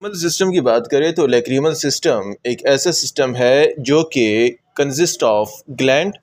Lacrimal system की बात करें तो लैक्रीमल सिस्टम एक ऐसा सिस्टम है जो कि कंसिस्ट ऑफ ग्लैंड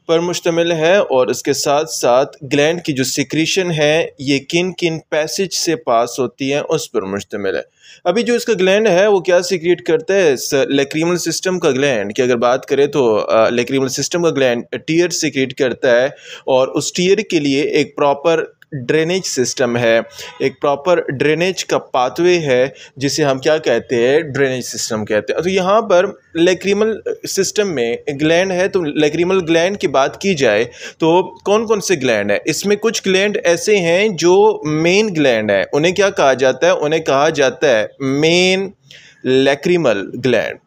पर मुश्तमिल है और इसके साथ साथ ग्लैंड की जो सिक्रीशन है ये किन किन पैसेज से पास होती है उस पर मुश्तमिल है। अभी जो इसका ग्लैंड है वो क्या सिक्रीट करता है, लैक्रीमल सिस्टम का ग्लैंड की अगर बात करें तो लैक्रीमल सिस्टम का ग्लैंड टीयर सिक्रीट करता है और उस टीयर के लिए एक प्रॉपर ड्रेनेज सिस्टम है, एक प्रॉपर ड्रेनेज का पाथवे है जिसे हम क्या कहते हैं, ड्रेनेज सिस्टम कहते हैं। तो यहाँ पर लैक्रीमल सिस्टम में ग्लैंड है, तो लैक्रीमल ग्लैंड की बात की जाए तो कौन कौन से ग्लैंड है, इसमें कुछ ग्लैंड ऐसे हैं जो मेन ग्लैंड है, उन्हें क्या कहा जाता है, उन्हें कहा जाता है मेन लैक्रीमल ग्लैंड।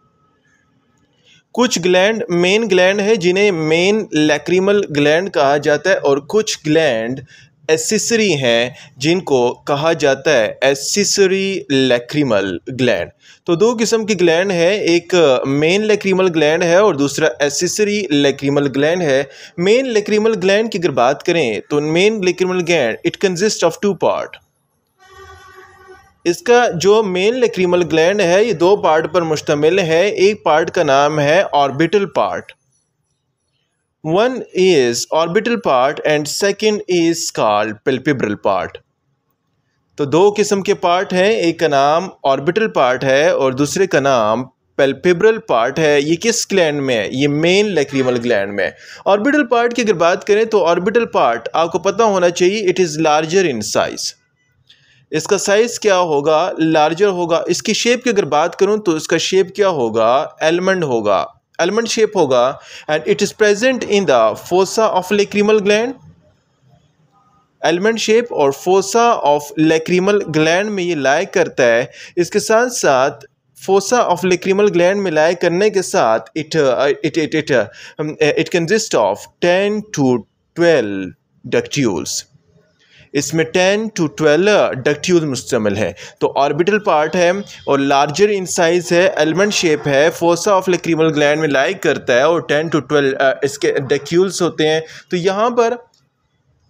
कुछ ग्लैंड मेन ग्लैंड है जिन्हें मेन लैक्रीमल ग्लैंड कहा जाता है और कुछ ग्लैंड एसेसरी हैं जिनको कहा जाता है एसेसरी लैक्रीमल ग्लैंड। तो दो किस्म की ग्लैंड है, एक मेन लैक्रीमल ग्लैंड है और दूसरा एसेसरी लैक्रीमल ग्लैंड है। मेन लैक्रीमल ग्लैंड की अगर बात करें तो main lacrimal gland it consist of two part. इसका जो मेन लैक्रीमल ग्लैंड है ये दो पार्ट पर मुश्तमिल है। एक पार्ट का नाम है orbital part, one is orbital part and second is called palpebral part। तो दो किस्म के पार्ट हैं, एक का नाम ऑर्बिटल पार्ट है और दूसरे का नाम पैल्पेब्रल पार्ट है। ये किस ग्लैंड में है, ये मेन लैक्रीमल ग्लैंड में। ऑर्बिटल पार्ट की अगर बात करें तो ऑर्बिटल पार्ट आपको पता होना चाहिए it is larger in size. इसका साइज क्या होगा, लार्जर होगा। इसकी शेप की अगर बात करूं तो इसका शेप क्या होगा, एलमंड होगा, एलमंड शेप होगा। And it is present in the fossa of lacrimal gland. Almond shape और फोसा ऑफ लैक्रीमल ग्लैंड में ये लाइक करता है। इसके साथ साथ फोसा ऑफ लैक्रीमल ग्लैंड में लाइक करने के साथ it consist of 10 to 12 ductules. इसमें 10 to 12 डक्ट्यूल मुश्तमिल है। तो ऑर्बिटल पार्ट है और लार्जर इन साइज है, एलमंड शेप है, फोसा ऑफ लैक्रीमल ग्लैंड में लाइक करता है और 10 to 12 इसके डक्ट्यूल्स होते हैं। तो यहाँ पर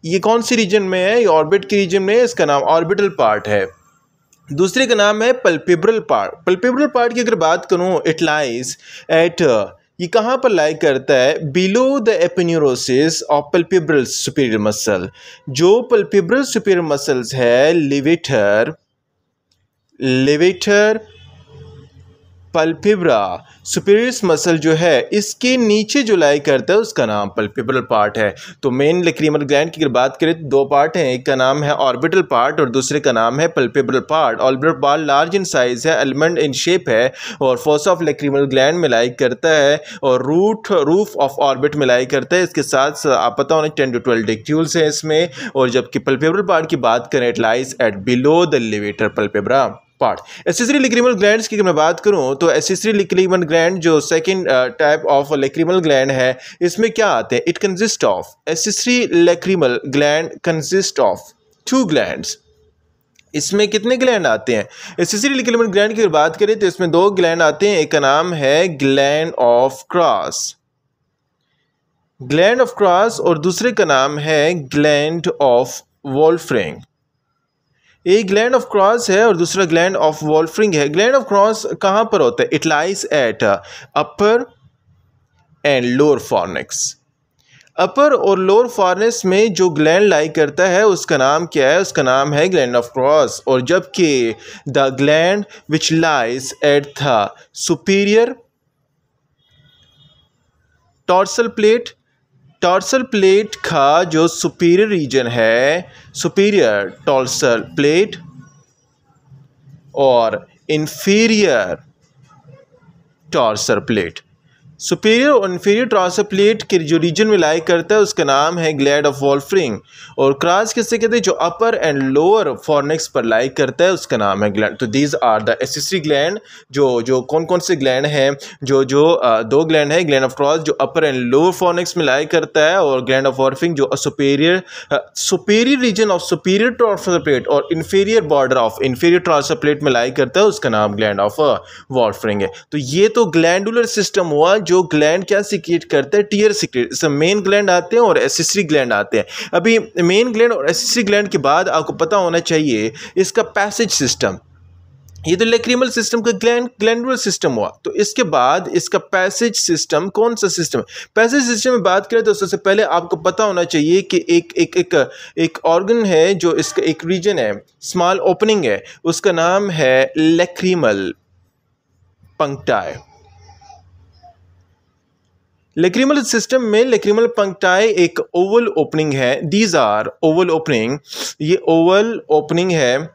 ये कौन सी रीजन में है, ये ऑर्बिट की रीजन में है, इसका नाम ऑर्बिटल पार्ट है। दूसरे का नाम है पल्पेब्रल पार्ट। पल्पेब्रल पार्ट की अगर बात करूँ इट लाइज एट, ये कहाँ पर लाइक करता है, below the aponeurosis of palpebral superior muscle. जो पल्पेब्रल सुपीरियर मसल्स है लेवेटर पल्पेब्रा सुपीरियस मसल जो है इसके नीचे जो लाई करता है उसका नाम पल्पेब्रल पार्ट है। तो मेन लैक्रीमल ग्लैंड की अगर बात करें तो दो पार्ट हैं, एक का नाम है ऑर्बिटल पार्ट और दूसरे का नाम है palpebral part. Orbital part large in size है, एलमंड इन शेप है और फोसा ऑफ लैक्रीमल ग्लैंड में लाई करता है और रूफ ऑफ ऑर्बिट में लाई करता है। इसके साथ आप पता होना 10 to 12 डिक्ट्यूल्स हैं इसमें। और जबकि पल्पेब्रल पार्ट की बात करें it lies at below the levator palpebrae part. Accessory lacrimal glands की मैं बात करूं तो एसेसरी लैक्रीमल ग्लैंड जो second type of lacrimal gland है इसमें क्या आते हैं, it consist of, accessory lacrimal gland consist of 2 glands. इसमें कितने ग्लैंड आते हैं, एसेसरी लैक्रीमल ग्लैंड की बात करें तो इसमें 2 ग्लैंड आते हैं, एक का नाम है ग्लैंड ऑफ क्रॉस और दूसरे का नाम है ग्लैंड ऑफ वोल्फ्रिंग। एक ग्लैंड ऑफ क्रॉस है और दूसरा ग्लैंड ऑफ वोल्फ्रिंग है। ग्लैंड ऑफ क्रॉस कहाँ पर होता है, it lies at upper and lower fornix. Upper और लोअर फॉर्निक्स में जो ग्लैंड लाई करता है उसका नाम क्या है, उसका नाम है ग्लैंड ऑफ क्रॉस। और जबकि the gland which lies at the superior tarsal plate का जो सुपीरियर रीजन है, सुपीरियर टॉर्सल प्लेट और इंफीरियर टॉर्सल प्लेट। सुपीरियर और इन्फीरियर टॉर्सल प्लेट के जो रीजन में लाई करता है उसका नाम है ग्लैंड ऑफ वोल्फ्रिंग। और क्रॉस किससे कहते हैं, जो अपर एंड लोअर फॉर्निक्स पर लाई करता है उसका नाम है ग्लैंड। तो these are the accessory gland. जो कौन कौन से ग्लैंड हैं, जो 2 ग्लैंड है, ग्लैंड ऑफ क्रॉस जो अपर एंड लोअर फॉर्निक्स में लाई करता है और ग्लैंड ऑफ वोल्फ्रिंग जो superior region of superior tarsal plate और inferior border of inferior tarsal plate में लाई करता है उसका नाम ग्लैंड ऑफ वोल्फ्रिंग है। तो ये तो ग्लैंडुलर सिस्टम हुआ जो ग्लैंड क्या सीक्रेट करता है, टीयर सीक्रेट। इसमें मेन ग्लैंड आते हैं और एसेसरी ग्लैंड आते हैं। अभी मेन ग्लैंड और एसेसरी ग्लैंड के बाद आपको पता होना चाहिए इसका पैसेज सिस्टम। ये तो लेक्रिमल सिस्टम का ग्लैंडुलर सिस्टम हुआ, तो इसके बाद इसका पैसेज सिस्टम कौन सा सिस्टम है? पैसेज सिस्टम में बात करें तो सबसे पहले आपको पता होना चाहिए कि एक ऑर्गन है जो इसका एक रीजन है, स्मॉल ओपनिंग है, उसका नाम है लेक्रिमल पंक्टाई। लेक्रिमल सिस्टम में लेक्रिमल पंक्टाई एक ओवल ओपनिंग है। दीज आर ओवल ओपनिंग, ये ओवल ओपनिंग है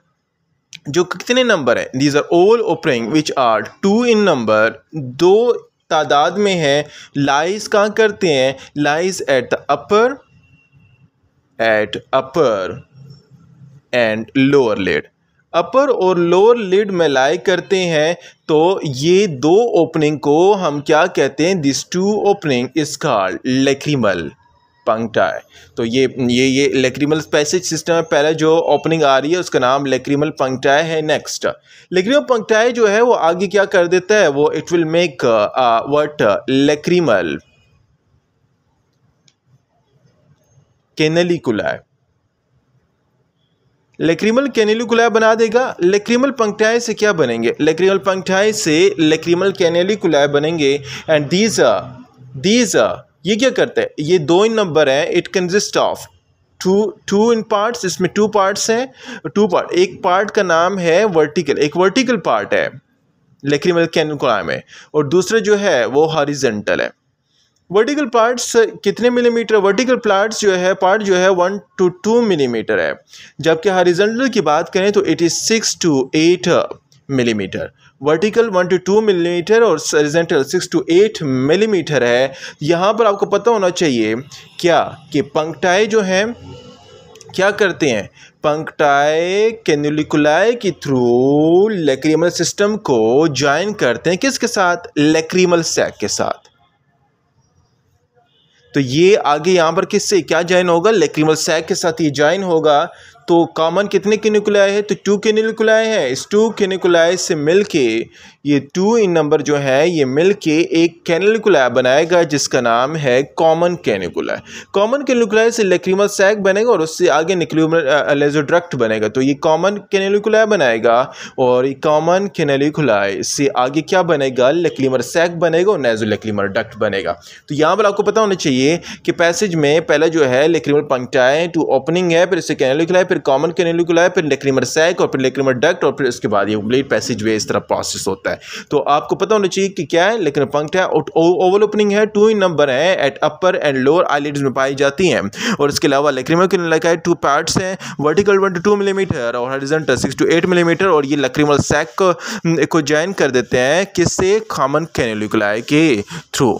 जो कितने नंबर है? These are oval opening which are 2 in number, 2 तादाद में है। लाइज कहाँ करते हैं? Lies at the upper and lower lid. Upper और लोअर लिड में लाई करते हैं। तो ये 2 ओपनिंग को हम क्या कहते हैं? This 2 opening is called lacrimal puncta. तो ये लेक्रिमल पैसेज सिस्टम में पहले जो ओपनिंग आ रही है उसका नाम लेक्रिमल पंक्टाई है। नेक्स्ट लेक्रिमल पंक्टाई जो है वो आगे क्या कर देता है? वो it will make what lacrimal canaliculi. Lacrimal canaliculi बना देगा। लेक्रिमल पंक्टाई से क्या बनेंगे? लेक्रिमल पंक्टाई से लेक्रिमल कैनेलिकुलाई बनेंगे। एंड दीज ये क्या करता है? ये 2 इन नंबर है। It consist of two in parts, इसमें 2 पार्ट्स हैं। 2 पार्ट, एक पार्ट का नाम है वर्टिकल, एक वर्टिकल पार्ट है लेक्रिमल कैनेलिकुलाई में, और दूसरा जो है वो हॉरिजॉन्टल है। वर्टिकल पार्ट्स कितने मिलीमीटर? वर्टिकल पार्ट्स जो है 1 to 2 मिलीमीटर है, जबकि हॉरिजॉन्टल की बात करें तो it is 6 to 8 millimetre. Vertical 1 to 2 millimetre और हॉरिजॉन्टल 6 to 8 मिलीमीटर है। यहाँ पर आपको पता होना चाहिए क्या कि पंक्टाई जो हैं क्या करते हैं? पंक्टाई कैनेलिकुलाई के थ्रू लेक्रिमल सिस्टम को ज्वाइन करते हैं। किसके साथ? लेक्रिमल सैक के साथ। तो ये आगे यहाँ पर किससे क्या ज्वाइन होगा? लेक्रिमल सैक के साथ ये ज्वाइन होगा। तो कॉमन कितने कैनेलिकुलाई है? तो 2 कैनेलिकुलाई है। इस 2 कैनेलिकुलाई से मिलके ये 2 इन नंबर जो है ये मिलके एक कैनेलिकुलाई बनाएगा जिसका नाम है कॉमन कैनेलिकुलाई। कॉमन कैनेलिकुलाई से लेक्रिमल सैक बनेगा और उससे आगे लेक्रिमल लेजोडक्ट बनेगा। तो ये कॉमन कैनेलिकुलाई बनाएगा और ये कॉमन कैनेलिकुलाई से आगे क्या बनेगा? लेक्रिमल सैक बनेगा और नेज़ोलेक्रिमल डक्ट बनेगा। तो यहाँ पर आपको पता होना चाहिए कि पैसेज में पहला जो है लेक्रिमल पंक्टाई 2 ओपनिंग है, फिर इससे कैनेलिकुलाई, फिर कॉमन कैनेलिकुलाई, फिर लेक्रिमल सैक और फिर लेक्रिमल डक्ट और फिर उसके बाद ये कंप्लीट पैसेज वे इस तरह प्रोसेस होता है। तो आपको पता होना चाहिए कि क्या है लेक्रिमल पंक्टाई ओवल ओपनिंग है, 2 इन नंबर है, eight upper and lower eyelids में पाई जाती हैं। और इसके अलावा लेक्रिमल कैनेलिकुलाई 2 पार्ट्स हैं, वर्टिकल 1 to 2 मिलीमीटर और हॉरिजॉन्टल 6 to 8 मिलीमीटर। और ये लेक्रिमल सैक को ज्वाइन कर देते हैं किससे? कॉमन कैनेलिकुलाई के थ्रू।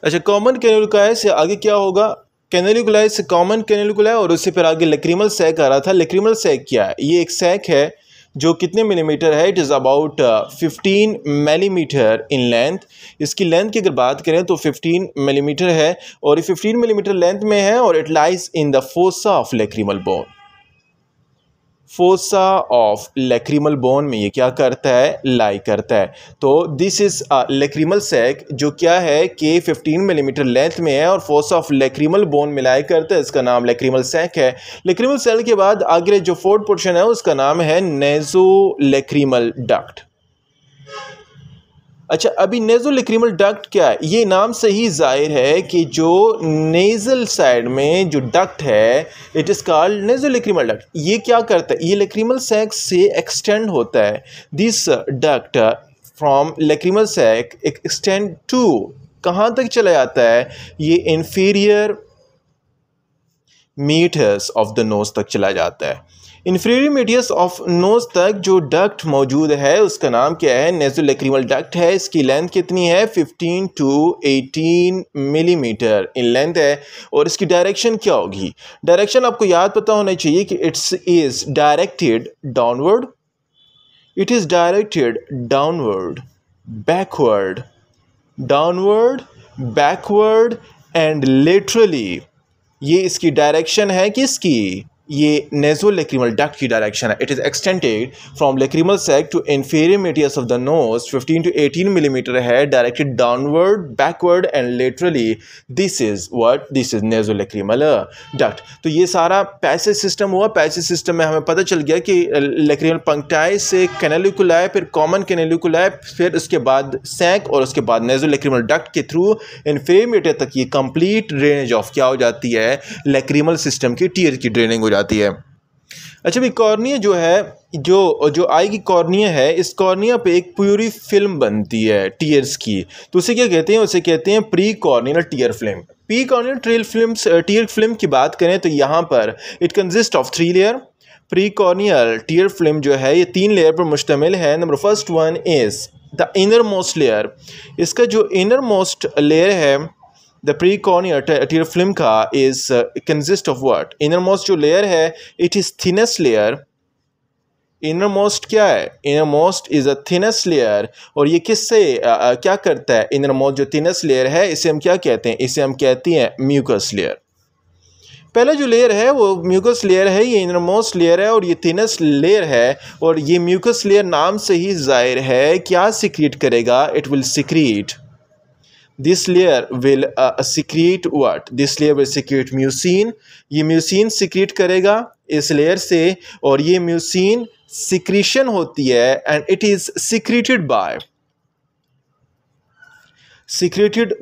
अच्छा, कॉमन कैनेलिकुलाई से आगे क्या होगा? कैनेलिकुलाई से कॉमन कैनेलिकुलाई और उससे फिर आगे लेक्रिमल सैक आ रहा था। लेक्रिमल सैक क्या है? ये एक सैक है जो कितने मिलीमीटर है? It is about 15 millimetre in length. इसकी लेंथ की अगर बात करें तो 15 मिलीमीटर है और ये 15 मिलीमीटर लेंथ में है और it lies in the fossa of lacrimal bone. Fossa of lacrimal bone में ये क्या करता है? लाई करता है। तो दिस इज लेक्रिमल सैक जो क्या है कि 15 मिलीमीटर लेंथ में है और फोसा ऑफ लेक्रिमल बोन में लाई करता है। इसका नाम लेक्रिमल सैक है। लेक्रिमल सैक के बाद आगे जो फोर्थ पोर्शन है उसका नाम है नेज़ोलेक्रिमल डक्ट। अच्छा, अभी नेज़ोलेक्रिमल डक्ट क्या है? ये नाम से ही जाहिर है कि जो नेज़ल साइड में जो डक्ट है इट इज़ कॉल्ड नेज़ोलेक्रिमल डक्ट। ये क्या करता है? ये लेक्रिमल सैक से एक्सटेंड होता है। This duct from lacrimal sac extend to कहाँ तक चला जाता है? ये inferior meatus of the nose तक चला जाता है। इंफीरियर मीडियस ऑफ नोज तक जो डक्ट मौजूद है उसका नाम क्या है? नेज़ोलेक्रिमल डक्ट है। इसकी लेंथ कितनी है? 15 to 18 मिलीमीटर इन लेंथ है। और इसकी डायरेक्शन क्या होगी? डायरेक्शन आपको याद पता होना चाहिए कि it's is directed downward, it is directed downward, backward, downward, backward and laterally. ये इसकी डायरेक्शन है किसकी? ये नेज़ोलैक्रिमल डक्ट की डायरेक्शन है। It is extended from lacrimal sac to inferior meatus of the nose 15 to 18 millimetre है, directed downward, backward and laterally. This is nasolacrimal duct. तो ये सारा पैसेज सिस्टम हुआ। पैसेज सिस्टम में हमें पता चल गया कि लैक्रिमल पंक्टाई से कैनालिकुलाई, फिर कॉमन कैनालिकुलाई, फिर उसके बाद सैक और उसके बाद नेज़ोलैक्रिमल डक्ट के थ्रू इंफीरियर मेटियर तक ये कंप्लीट ड्रेनेज ऑफ क्या हो जाती है, लैक्रिमल सिस्टम की टीयर की ड्रेनिंग हो जाती है। अच्छा भाई, कॉर्निया जो है, जो आई की कॉर्निया है, इस कॉर्निया पे एक पूरी फिल्म बनती है टीयर्स की। तो उसे क्या कहते हैं? उसे कहते हैं pre corneal tear film. Pre corneal tear film की बात करें तो यहाँ पर it consist of 3 layer. Pre corneal tear film जो है ये 3 लेयर पर मुश्तमिल है। Number first one is the inner most layer. इसका जो इनर मोस्ट लेयर है the pre corneal tear film का is consist of what? Inner most जो लेयर है it is thinnest layer. Inner most क्या है? Inner most is a thinnest layer. और ये किससे क्या करता है? इनर मोस्ट जो थिनेस्ट लेयर है इसे हम क्या कहते हैं? इसे हम कहते हैं म्यूकस लेयर। पहला जो लेयर है वो म्यूकस लेयर है, ये इनर मोस्ट लेयर है और ये थिनेस्ट लेयर है। और ये म्यूकस लेयर नाम से ही जाहिर है क्या सिक्रीट करेगा? It will secrete, this layer will secrete what? This layer will secrete mucin। ये म्यूसिन सिक्रीट करेगा इस लेयर से और ये म्यूसिन सिक्रीशन होती है and it is secreted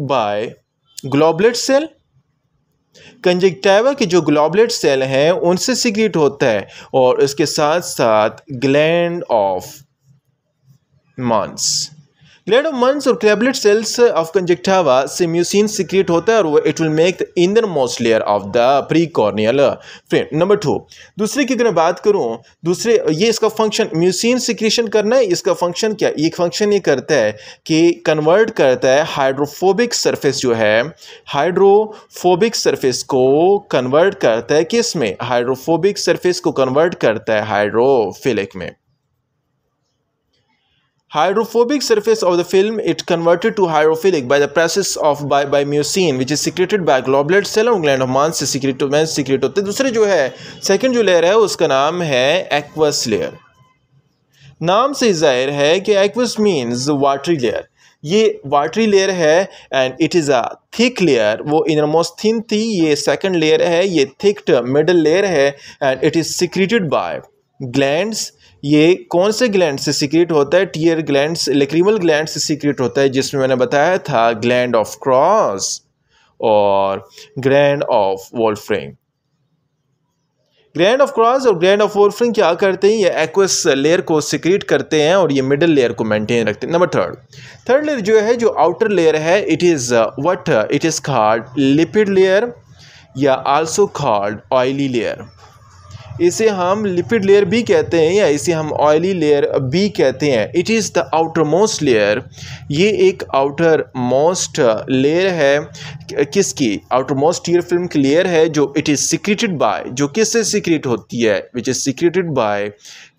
by goblet cell. Conjunctiva के जो ग्लोबुलेट सेल हैं उनसे सिक्रीट होता है और इसके साथ साथ gland of Manz. Gland of Manz और क्रेबलेट सेल्स ऑफ कंजक्टिवा से म्यूसिन सिक्रीट होता है और वो it will make the inner most layer of the pre corneal film. Number 2, दूसरे की अगर बात करूं, दूसरे ये इसका फंक्शन म्यूसिन सिक्रीशन करना है। इसका फंक्शन क्या? ये फंक्शन ये करता है कि कन्वर्ट करता है हाइड्रोफोबिक सरफेस जो है, हाइड्रोफोबिक सरफेस को कन्वर्ट करता है किस में? हाइड्रोफोबिक सरफेस को कन्वर्ट करता है हाइड्रोफिलिक में। Hydrophobic surface of the film it converted to hydrophilic by the process of by mucin which is secreted by globulate cell और gland of Mans से secrete होते हैं। दूसरे जो है सेकंड जो लेयर है उसका नाम है एक्वस लेयर। नाम से जाहिर है कि एक्वस मीन्स वाटरी लेयर। ये वाटरी लेयर है and it is a thick layer. वो इनर मोस्ट थिन थी, ये सेकंड लेयर है, ये थिक मिडल लेयर है and it is secreted by glands. ये कौन से ग्लैंड से सीक्रेट होता है? टीयर ग्लैंड्स, लैक्रिमल ग्लैंड से सीक्रेट होता है, जिसमें मैंने बताया था ग्लैंड ऑफ क्रॉस और gland of Wolfring. Gland of Krause और ग्लैंड ऑफ वोल्फ्रिंग क्या करते हैं? ये एक्वस लेयर को सीक्रेट करते हैं और ये मिडल लेयर को मेंटेन रखते हैं। नंबर थर्ड लेयर जो है, जो आउटर लेयर है, it is what? It is called lipid layer या आल्सो कॉल्ड ऑयली लेयर। इसे हम लिपिड लेयर भी कहते हैं या इसे हम ऑयली लेयर भी कहते हैं। It is the outer most layer. ये एक आउटर मोस्ट लेयर है किसकी? आउटर मोस्ट टीयर फिल्म की लेयर है जो इट इज़ सिक्रेटेड बाय, जो किससे सिक्रेट होती है? Which is secreted by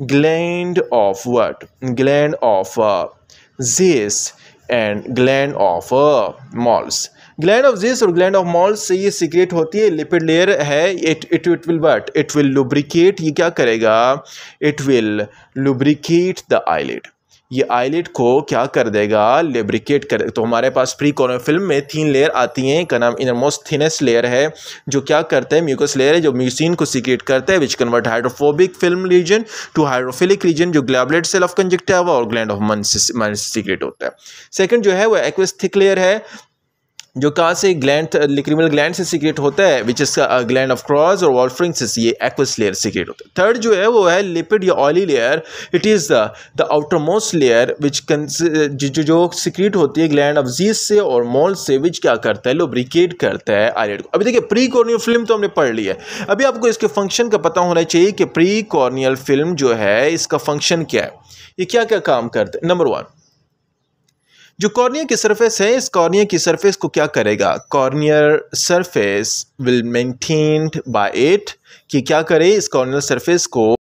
gland of what? Gland of Zeis and gland of Molls. Gland of Zeis और ग्लैंड ऑफ मॉल्स से ये सीक्रेट होती है। लिपिड लेयर है, it will what? It will lubricate. ये क्या करेगा? It will lubricate the eyelid. ये आईलिड को क्या कर देगा? लुब्रिकेट कर। तो हमारे पास प्री कॉर्नियल फिल्म में 3 लेयर आती हैं। का नाम इनर मोस्ट थिनेस्ट लेयर है जो क्या करता है? म्यूकस लेयर है जो म्यूसिन को सीक्रेट करता है, which convert hydrophobic film region to hydrophilic region जो ग्लोबुलेट सेल ऑफ कंजक्टिवा और ग्लैंड ऑफ मंस से सीक्रेट होता है। सेकंड जो है वो एक्वस थिक लेयर है जो कहाँ से? ग्लैंड, लैक्रिमल ग्लैंड से सीक्रेट होता है, which is gland of Krause और वोल्फ्रिंग से ये एक्वस लेयर सीक्रेट होता है। थर्ड जो है वो है लिपिड या oily layer. It is the outer most layer which जो सीक्रेट होती है ग्लैंड ऑफ ज़ीस से और मोल से, विच क्या करता है? लुब्रिकेट करता है आईलिड को। अभी देखिए प्री कॉर्नियल फिल्म तो हमने पढ़ ली है, अभी आपको इसके फंक्शन का पता होना चाहिए कि प्री कॉर्नियल फिल्म जो है इसका फंक्शन क्या है, ये क्या क्या काम करता है। नंबर 1, जो कॉर्निया की सरफेस है, इस कॉर्निया की सरफेस को क्या करेगा? Corneal surface will maintained by it, कि क्या करे? इस कॉर्नियल सरफेस को